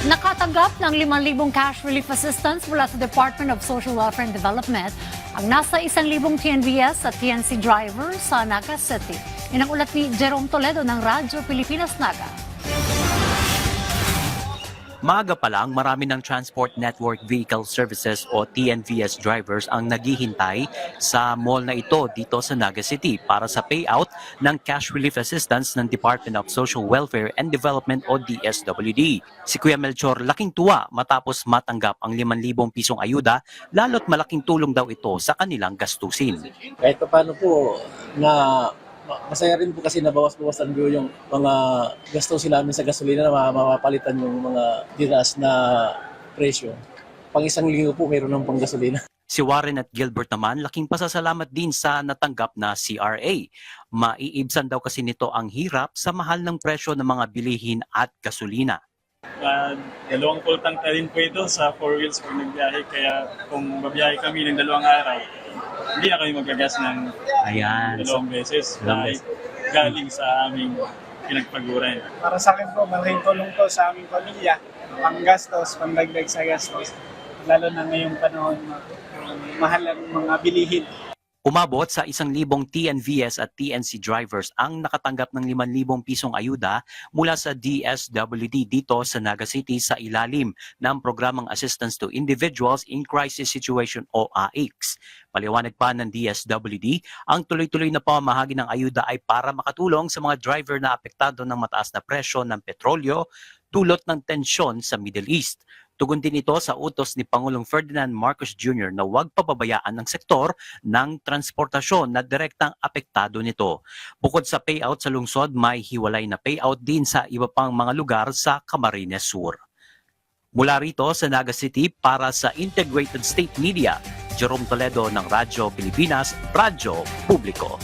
Nakatanggap ng 5,000 cash relief assistance mula sa Department of Social Welfare and Development ang nasa 1,000 TNVS at TNC drivers sa Naga City. Yan ang ulat ni Jerome Toledo ng Radyo Pilipinas Naga. Maaga pa lang, marami ng Transport Network Vehicle Services o TNVS drivers ang naghihintay sa mall na ito dito sa Naga City para sa payout ng cash relief assistance ng Department of Social Welfare and Development o DSWD. Si Kuya Melchor laking tuwa matapos matanggap ang 5,000 pisong ayuda, lalo't malaking tulong daw ito sa kanilang gastusin. Kahit pa paano po na masaya rin po kasi nabawas-bawasan ko yung mga gastusin namin sa gasolina na mapapalitan yung mga dinas na presyo. Pang isang linggo po mayroon ng panggasolina. Si Warren at Gilbert naman laking pasasalamat din sa natanggap na CRA. Maiibsan daw kasi nito ang hirap sa mahal ng presyo ng mga bilihin at gasolina. Dalawang full tank na rin po ito sa 4 wheels pag nagbiyahe. Kaya kung babiyahe kami ng 2 araw, hindi na kami magagas ng dalawang beses dahil galing sa aming pinagpaguran. Para sa akin po, malaking tulong to sa aming pamilya. Panggastos, pandagdag sa gastos. Lalo na ngayong panahon, mahal ang mga bilihin. Umabot sa 1,000 TNVS at TNC drivers ang nakatanggap ng 5,000 pisong ayuda mula sa DSWD dito sa Naga City sa ilalim ng Programang Assistance to Individuals in Crisis Situation o AICS. Paliwanag pa ng DSWD, ang tuloy-tuloy na pamamahagi ng ayuda ay para makatulong sa mga driver na apektado ng mataas na presyo ng petrolyo dulot ng tensyon sa Middle East. Tugon din ito sa utos ni Pangulong Ferdinand Marcos Jr. na huwag pababayaan ng sektor ng transportasyon na direktang apektado nito. Bukod sa payout sa lungsod, may hiwalay na payout din sa iba pang mga lugar sa Camarines Sur. Mula rito sa Naga City para sa Integrated State Media, Jerome Toledo ng Radyo Pilipinas, Radyo Publiko.